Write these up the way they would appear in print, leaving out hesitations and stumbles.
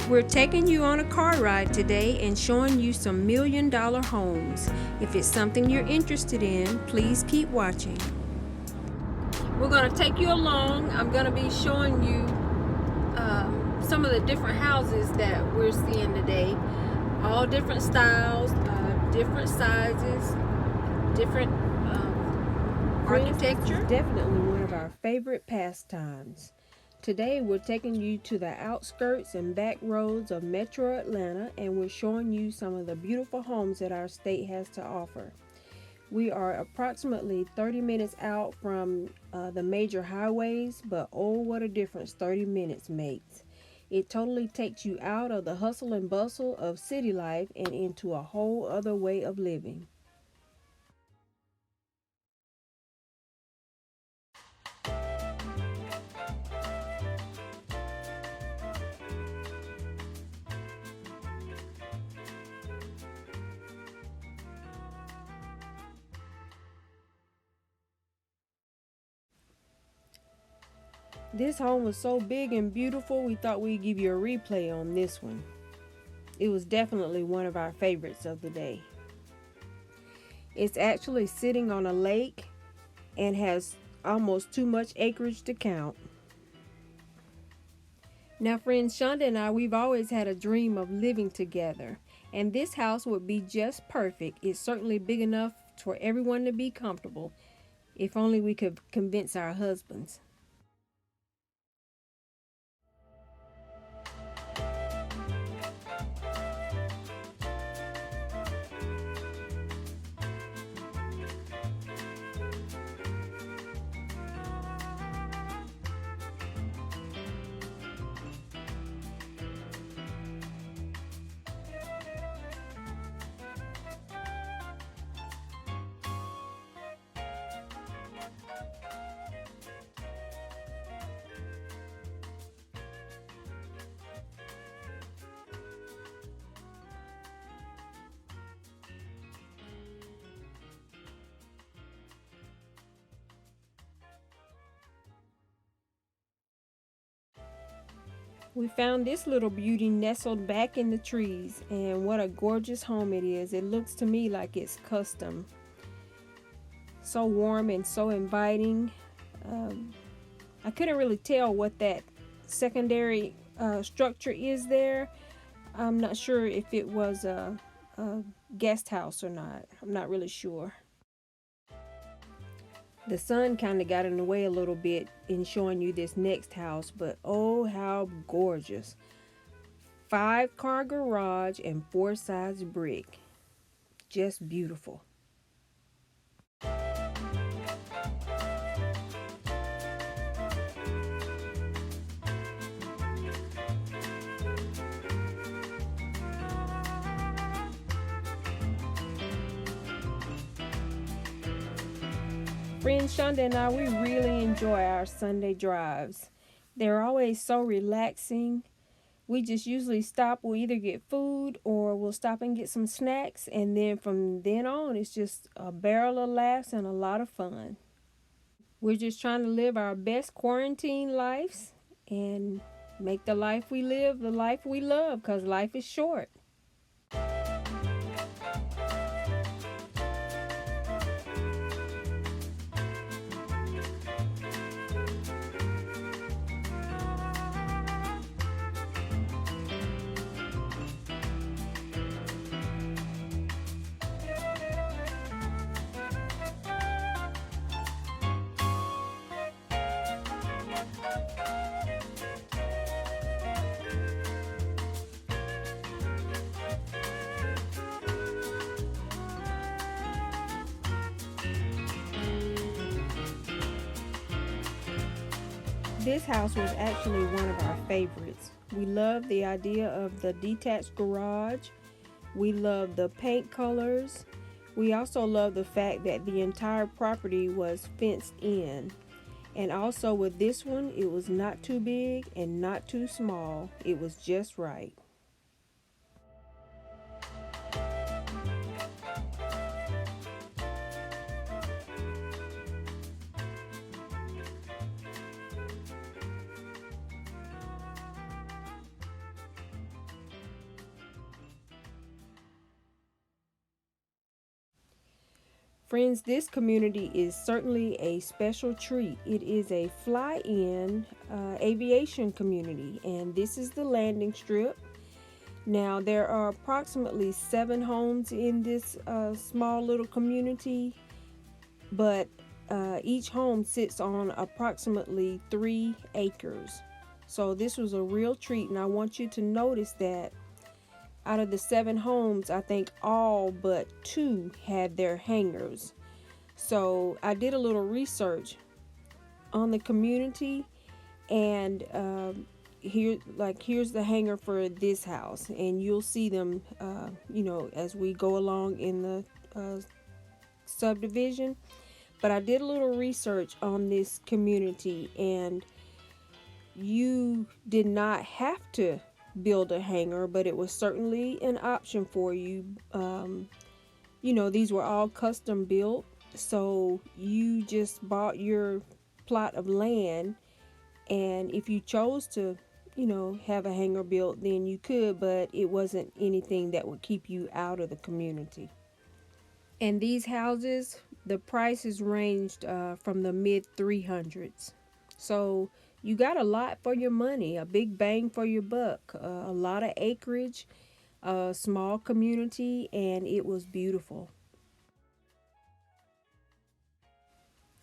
We're taking you on a car ride today and showing you some million-dollar homes. If it's something you're interested in, please keep watching. We're going to take you along. I'm going to be showing you some of the different houses that we're seeing today. All different styles, different sizes, different architecture. This is definitely one of our favorite pastimes. Today we're taking you to the outskirts and back roads of Metro Atlanta, and we're showing you some of the beautiful homes that our state has to offer. We are approximately 30 minutes out from the major highways, but oh, what a difference 30 minutes makes. It totally takes you out of the hustle and bustle of city life and into a whole other way of living. This home was so big and beautiful, we thought we'd give you a replay on this one. It was definitely one of our favorites of the day. It's actually sitting on a lake and has almost too much acreage to count. Now, friends, Shonda and I, we've always had a dream of living together, and this house would be just perfect. It's certainly big enough for everyone to be comfortable, if only we could convince our husbands. We found this little beauty nestled back in the trees, and what a gorgeous home it is. It looks to me like it's custom. So warm and so inviting. I couldn't really tell what that secondary structure is there. I'm not sure if it was a guest house or not. I'm not really sure. The sun kind of got in the way a little bit in showing you this next house, but oh, how gorgeous. 5-car garage and 4-sides brick. Just beautiful. Friends, Shonda and I, we really enjoy our Sunday drives. They're always so relaxing. We just usually stop, we'll either get food or we'll stop and get some snacks, and then from then on it's just a barrel of laughs and a lot of fun. We're just trying to live our best quarantine lives and make the life we live the life we love, because life is short. This house was actually one of our favorites. We love the idea of the detached garage. We love the paint colors. We also love the fact that the entire property was fenced in. And also with this one, it was not too big and not too small. It was just right. Friends, this community is certainly a special treat. It is a fly-in aviation community, and this is the landing strip. Now, there are approximately 7 homes in this small little community, but each home sits on approximately 3 acres. So this was a real treat, and I want you to notice that out of the 7 homes, I think all but 2 had their hangars. So I did a little research on the community, and here's the hangar for this house, and you'll see them, as we go along in the subdivision. But I did a little research on this community, and you did not have to build a hangar, but it was certainly an option for you. These were all custom built, so you just bought your plot of land, and if you chose to have a hangar built, then you could, but it wasn't anything that would keep you out of the community. And these houses, the prices ranged from the mid 300s. So you got a lot for your money, a big bang for your buck, a lot of acreage, a small community, and it was beautiful.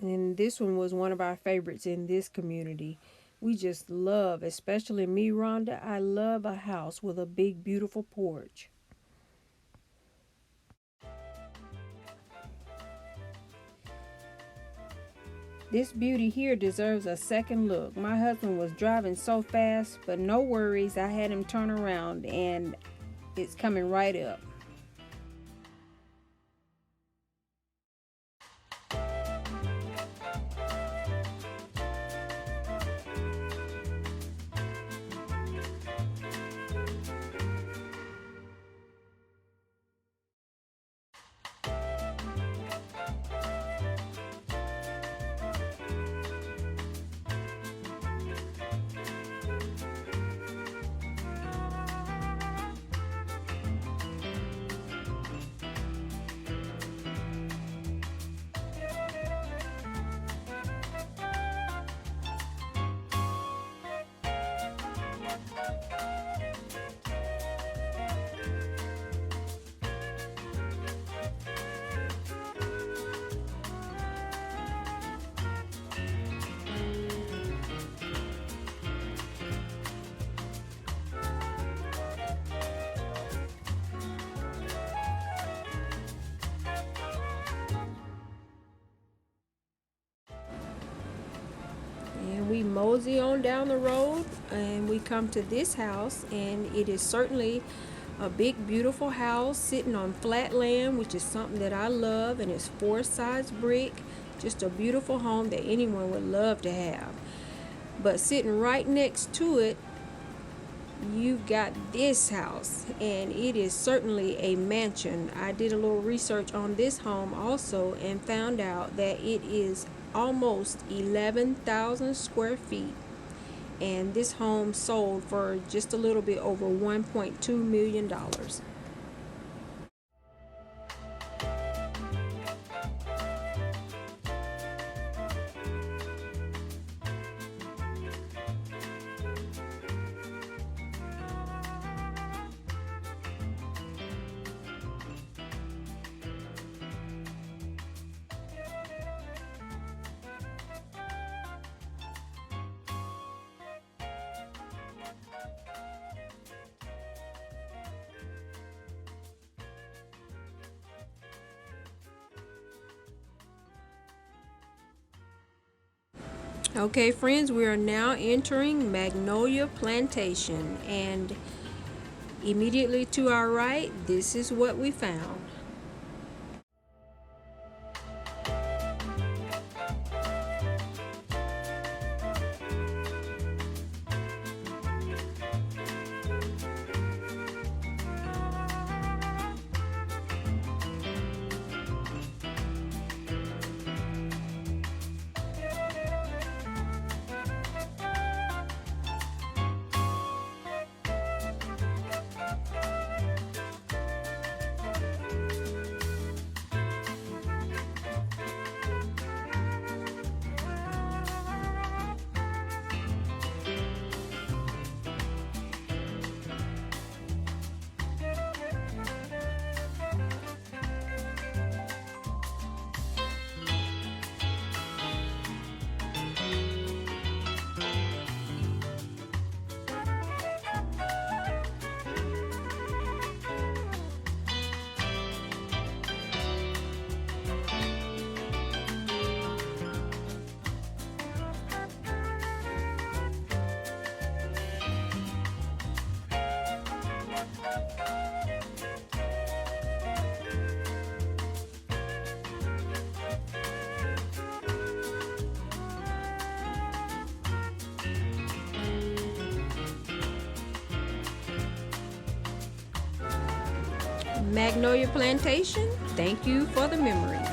And this one was one of our favorites in this community. We just love, especially me, Rhonda, I love a house with a big, beautiful porch. This beauty here deserves a second look. My husband was driving so fast, but no worries, I had him turn around and it's coming right up. And we mosey on down the road and we come to this house, and it is certainly a big beautiful house sitting on flat land, which is something that I love, and it's 4 sides brick. Just a beautiful home that anyone would love to have. But sitting right next to it, you've got this house, and it is certainly a mansion. I did a little research on this home also and found out that it is almost 11,000 square feet, and this home sold for just a little bit over $1.2 million. Okay, friends, we are now entering Magnolia Plantation, and immediately to our right, this is what we found. Magnolia Plantation, thank you for the memories.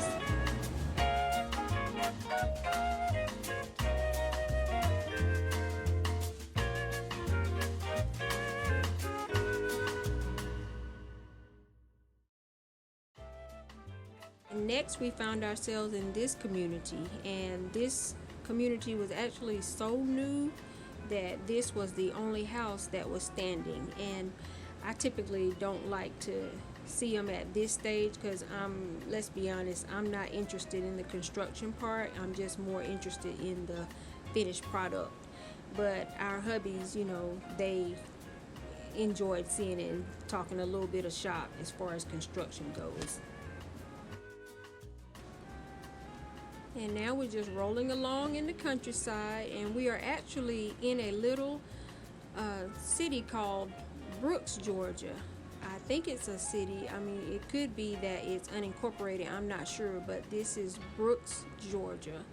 Next, we found ourselves in this community, and this community was actually so new that this was the only house that was standing. And I typically don't like to see them at this stage because let's be honest, I'm not interested in the construction part. I'm just more interested in the finished product. But our hubbies, they enjoyed seeing it and talking a little bit of shop as far as construction goes. And now we're just rolling along in the countryside, and we are actually in a little city called Brooks, Georgia. I think it's a city. I mean, it could be that it's unincorporated. I'm not sure, but this is Brooks, Georgia.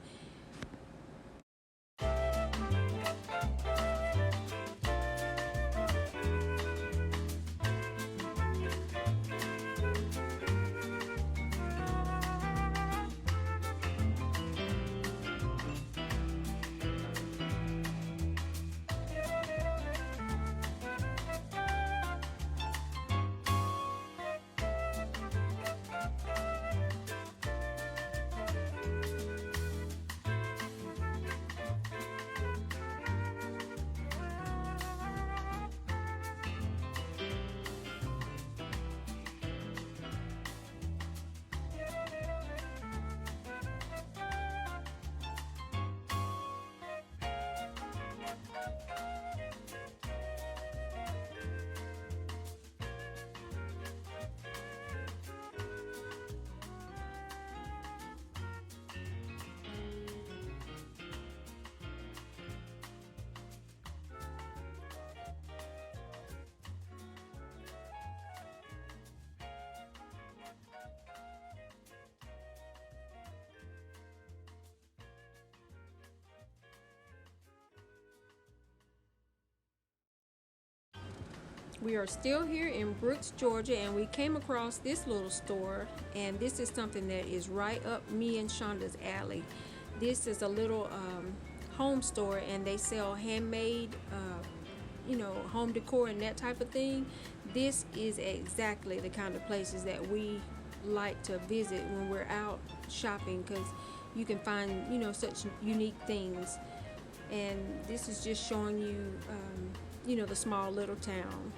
We are still here in Brooks, Georgia, and we came across this little store, and this is something that is right up me and Shonda's alley. This is a little home store, and they sell handmade, home decor and that type of thing. This is exactly the kind of places that we like to visit when we're out shopping, because you can find, such unique things. And this is just showing you, the small little town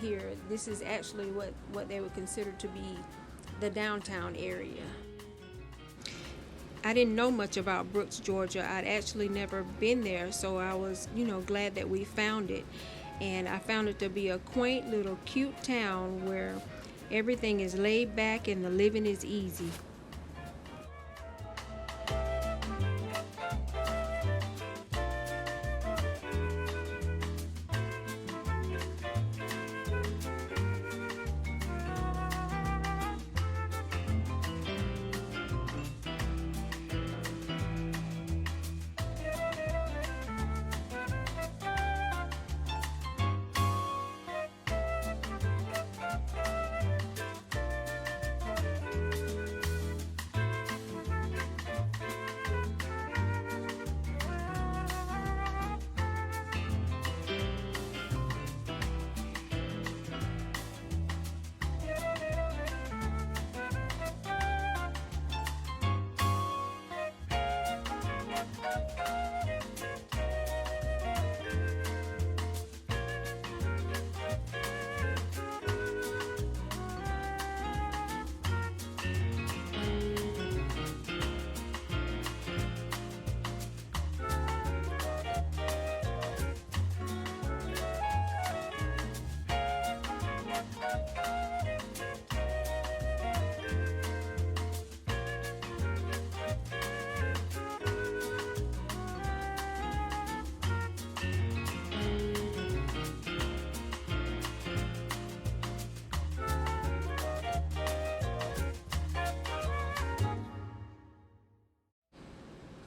here. This is actually what they would consider to be the downtown area. I didn't know much about Brooks, Georgia. I'd actually never been there, so I was, glad that we found it. And I found it to be a quaint little cute town where everything is laid back and the living is easy.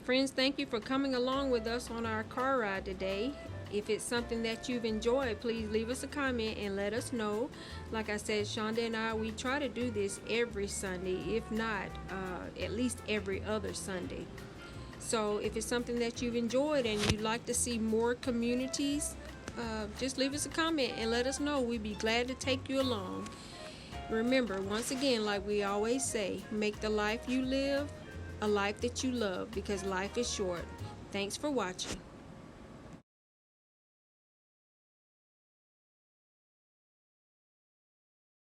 Friends, thank you for coming along with us on our car ride today. If it's something that you've enjoyed, please leave us a comment and let us know. Like I said, Shonda and I, we try to do this every Sunday, if not at least every other Sunday. So if it's something that you've enjoyed and you'd like to see more communities, just leave us a comment and let us know. We'd be glad to take you along. Remember, once again, like we always say, make the life you live a life that you love, because life is short. Thanks for watching.